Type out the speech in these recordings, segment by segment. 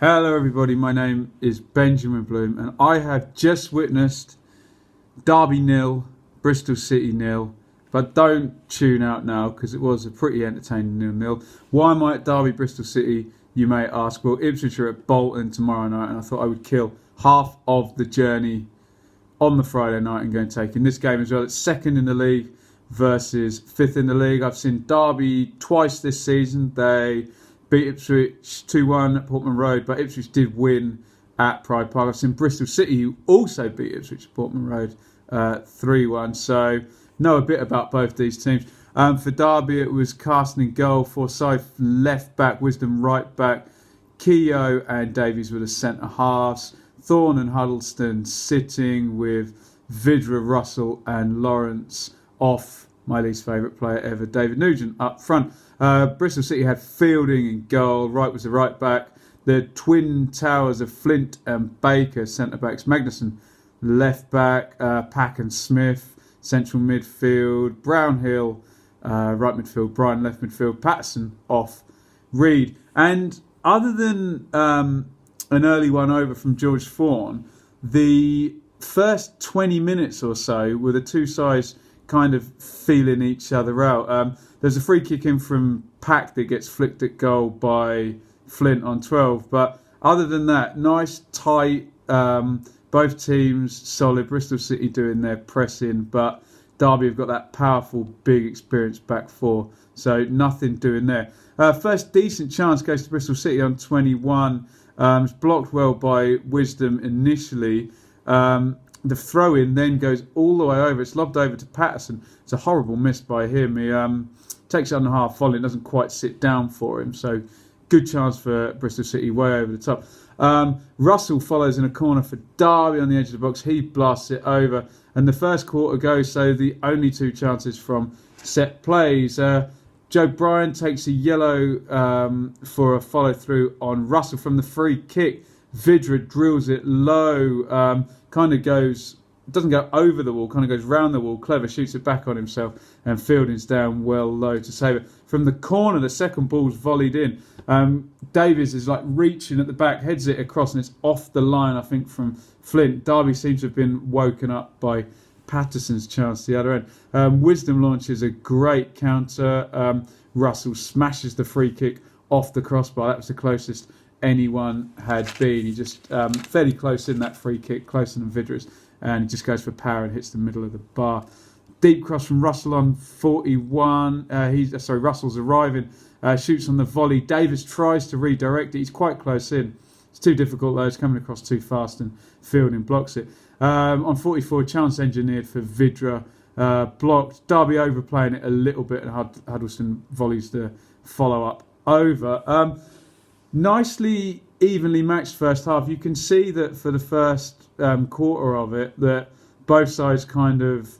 Hello, everybody. My name is Benjamin Bloom, and I have just witnessed Derby nil, Bristol City nil. But don't tune out now because it was a pretty entertaining 0-0. Why am I at Derby, Bristol City? You may ask. Well, Ipswich are at Bolton tomorrow night, and I thought I would kill half of the journey on the Friday night and go and take in this game as well. It's second in the league versus fifth in the league. I've seen Derby twice this season. They beat Ipswich 2-1 at Portman Road, but Ipswich did win at Pride Park. I've seen Bristol City, who also beat Ipswich at Portman Road 3-1. So know a bit about both these teams. For Derby, it was Carson in goal, Forsyth left back, Wisdom right back, Keogh and Davies were the centre halves, Thorne and Huddleston sitting with Vidra, Russell and Lawrence off. My least favourite player ever, David Nugent, up front. Bristol City had Fielding in goal. Wright was the right back. The twin towers of Flint and Baker, centre backs. Magnuson, left back. Pack and Smith, central midfield. Brownhill, right midfield. Bryan, left midfield. Patterson off. Reed. And other than an early one over from George Thorne, the first 20 minutes or so were the two sides kind of feeling each other out. There's a free kick in from Pack that gets flicked at goal by Flint on 12. But other than that, nice, tight, both teams solid. Bristol City doing their pressing, but Derby have got that powerful, big, experienced back four. So nothing doing there. First decent chance goes to Bristol City on 21. It's blocked well by Wisdom initially. The throw-in then goes all the way over. It's lobbed over to Patterson. It's a horrible miss by him. He takes it on the half volley. It doesn't quite sit down for him. So good chance for Bristol City, way over the top. Russell follows in a corner for Derby on the edge of the box. He blasts it over. And the first quarter goes, so the only two chances from set plays. Joe Bryan takes a yellow for a follow-through on Russell from the free kick. Vidra drills it low, kind of goes, doesn't go over the wall, kind of goes round the wall. Clever shoots it back on himself, and Fielding's down well low to save it. From the corner, the second ball's volleyed in. Davies is like reaching at the back, heads it across, and it's off the line, I think, from Flint. Derby seems to have been woken up by Patterson's chance the other end. Wisdom launches a great counter. Russell smashes the free kick off the crossbar. That was the closest anyone had been. He just fairly close in that free kick, closer than Vidra's, and he just goes for power and hits the middle of the bar. Deep cross from Russell on 41. Russell's arriving, shoots on the volley. Davis tries to redirect it. He's quite close in. It's too difficult though. It's coming across too fast, and Fielding blocks it. On 44, chance engineered for Vidra, blocked. Derby overplaying it a little bit, and Huddleston volleys the follow-up over. Nicely evenly matched first half. You can see that for the first quarter of it, that both sides kind of,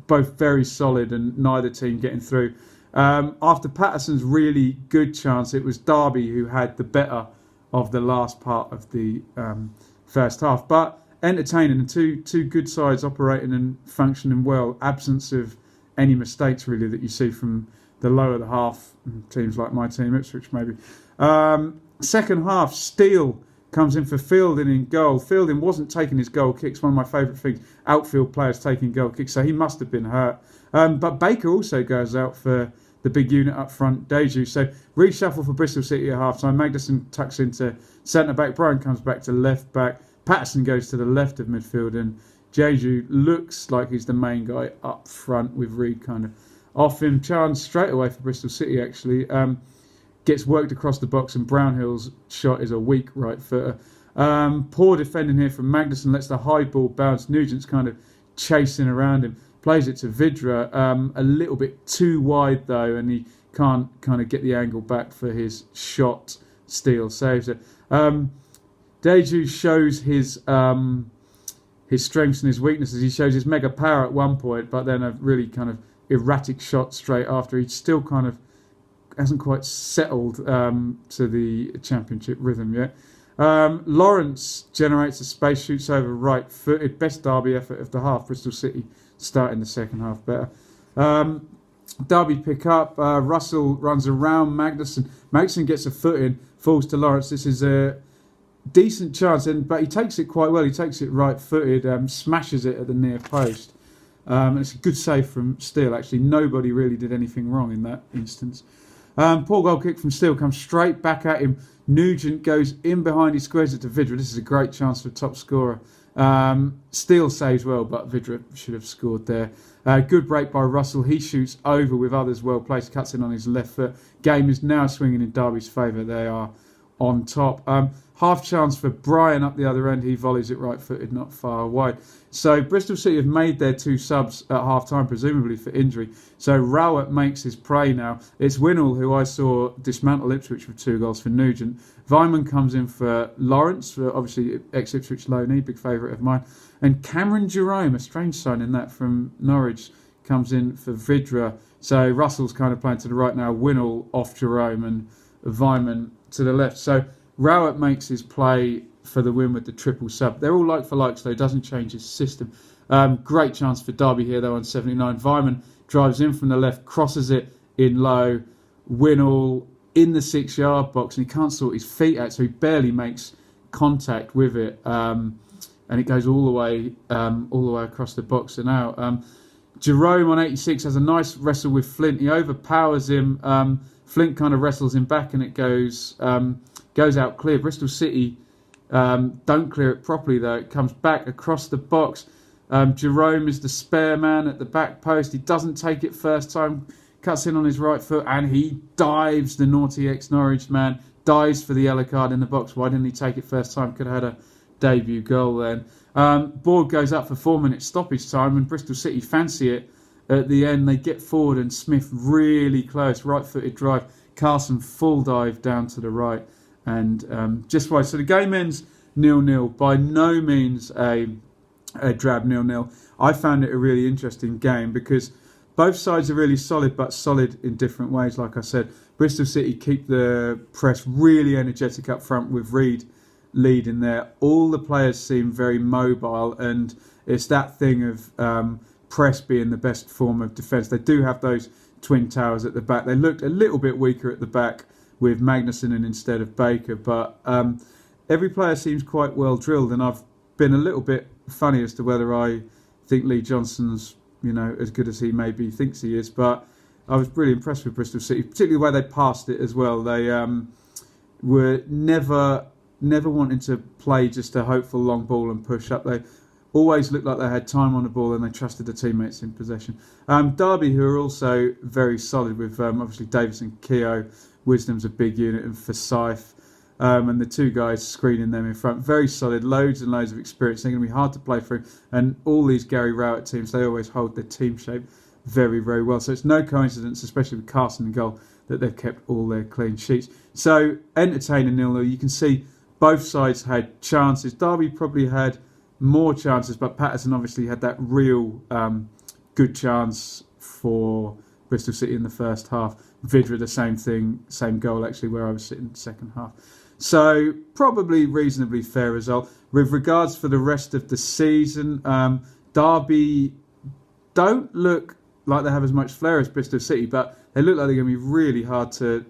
both very solid and neither team getting through. After Patterson's really good chance, it was Derby who had the better of the last part of the first half. But entertaining, and two good sides operating and functioning well. Absence of any mistakes really that you see from the lower the half teams like my team, Ipswich maybe. Second half, Steele comes in for Fielding in goal. Fielding wasn't taking his goal kicks. One of my favourite things, outfield players taking goal kicks, so he must have been hurt. But Baker also goes out for the big unit up front, Deju. So reshuffle for Bristol City at half-time. Magnuson tucks into centre-back. Bryan comes back to left-back. Patterson goes to the left of midfield, and Deju looks like he's the main guy up front with Reed kind of off him. Chance straight away for Bristol City, actually. Gets worked across the box, and Brownhill's shot is a weak right footer. Poor defending here from Magnuson, lets the high ball bounce. Nugent's kind of chasing around him, plays it to Vidra, a little bit too wide though, and he can't kind of get the angle back for his shot. Steele saves it. Deju shows his strengths and his weaknesses. He shows his mega power at one point, but then a really kind of erratic shot straight after. He still kind of hasn't quite settled to the championship rhythm yet. Lawrence generates a space, shoots over right-footed. Best Derby effort of the half. Bristol City starting the second half better. Derby pick up. Russell runs around Magnussen. Magnussen gets a foot in, falls to Lawrence. This is a decent chance, but he takes it quite well. He takes it right-footed, smashes it at the near post. It's a good save from Steele, actually. Nobody really did anything wrong in that instance. Poor goal kick from Steele comes straight back at him. Nugent goes in behind, he squares it to Vidra. This is a great chance for a top scorer. Steele saves well, but Vidra should have scored there. Good break by Russell. He shoots over with others well placed, cuts in on his left foot. Game is now swinging in Derby's favour. They are on top. Half chance for Brian up the other end. He volleys it right-footed, not far wide. So Bristol City have made their 2 subs at half-time, presumably for injury. So Rowett makes his play now. It's Winnall, who I saw dismantle Ipswich with 2 goals for Nugent. Vyman comes in for Lawrence, obviously ex-Ipswich loanee, big favourite of mine. And Cameron Jerome, a strange sign in that from Norwich, comes in for Vidra. So Russell's kind of playing to the right now. Winnall off Jerome and Vyman to the left. So Rowett makes his play for the win with the triple sub. They're all like for likes, though. Doesn't change his system. Great chance for Derby here, though, on 79. Vyman drives in from the left, crosses it in low. Winnall in the 6-yard box, and he can't sort his feet out, so he barely makes contact with it. And it goes all the way across the box and out. Jerome on 86 has a nice wrestle with Flint. He overpowers him. Flint kind of wrestles him back, and it goes out clear. Bristol City don't clear it properly, though. It comes back across the box. Jerome is the spare man at the back post. He doesn't take it first time, cuts in on his right foot, and he dives. The naughty ex-Norwich man dives for the yellow card in the box. Why didn't he take it first time? Could have had a debut goal then. Board goes up for 4 minutes stoppage time, and Bristol City fancy it. At the end, they get forward, and Smith really close, right-footed drive. Carson full dive down to the right, and just wide. So the game ends 0-0. By no means a drab 0-0. I found it a really interesting game because both sides are really solid, but solid in different ways. Like I said, Bristol City keep the press really energetic up front with Reed leading there. All the players seem very mobile, and it's that thing of press being the best form of defence. They do have those twin towers at the back. They looked a little bit weaker at the back with Magnussen in instead of Baker, but every player seems quite well drilled, and I've been a little bit funny as to whether I think Lee Johnson's as good as he maybe thinks he is, but I was really impressed with Bristol City, particularly the way they passed it as well. They were never wanting to play just a hopeful long ball and push up. They always looked like they had time on the ball, and they trusted the teammates in possession. Derby, who are also very solid with obviously Davis and Keogh. Wisdom's a big unit, and Forsyth, and the 2 guys screening them in front. Very solid, loads and loads of experience. They're going to be hard to play through. And all these Gary Rowett teams, they always hold their team shape very, very well. So it's no coincidence, especially with Carson in goal, that they've kept all their clean sheets. So entertaining 0-0. You can see both sides had chances. Derby probably had more chances, but Patterson obviously had that real good chance for Bristol City in the first half. Vidra the same thing, same goal actually where I was sitting in the second half. So probably reasonably fair result. With regards for the rest of the season, Derby don't look like they have as much flair as Bristol City, but they look like they're going to be really hard to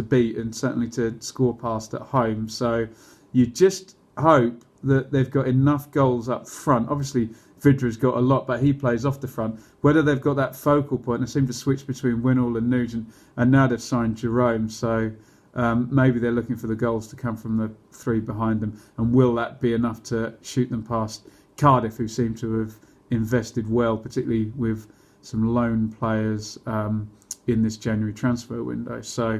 beat, and certainly to score past at home. So you just hope that they've got enough goals up front. Obviously, Vidra's got a lot, but he plays off the front. Whether they've got that focal point, they seem to switch between Winnall and Nugent, and now they've signed Jerome. So maybe they're looking for the goals to come from the 3 behind them. And will that be enough to shoot them past Cardiff, who seem to have invested well, particularly with some loan players in this January transfer window? So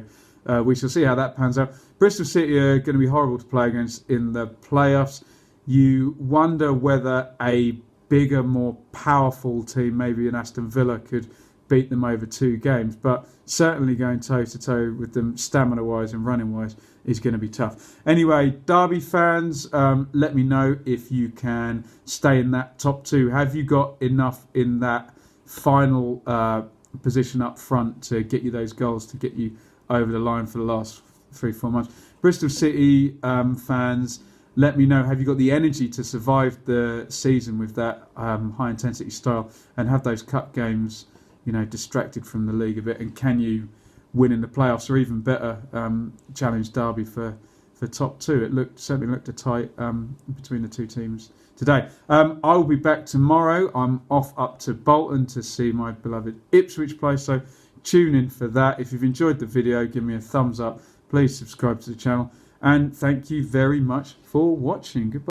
we shall see how that pans out. Bristol City are going to be horrible to play against in the playoffs. You wonder whether a bigger, more powerful team, maybe an Aston Villa, could beat them over 2 games. But certainly going toe-to-toe with them stamina-wise and running-wise is going to be tough. Anyway, Derby fans, let me know if you can stay in that top 2. Have you got enough in that final position up front to get you those goals, to get you over the line for the last 3-4 months? Bristol City fans, let me know, have you got the energy to survive the season with that high intensity style and have those cup games distracted from the league a bit, and can you win in the playoffs, or even better, challenge Derby for top two? It certainly looked a tight between the two teams today. I will be back tomorrow. I'm off up to Bolton to see my beloved Ipswich play, so tune in for that. If you've enjoyed the video, give me a thumbs up. Please subscribe to the channel, and thank you very much for watching. Goodbye.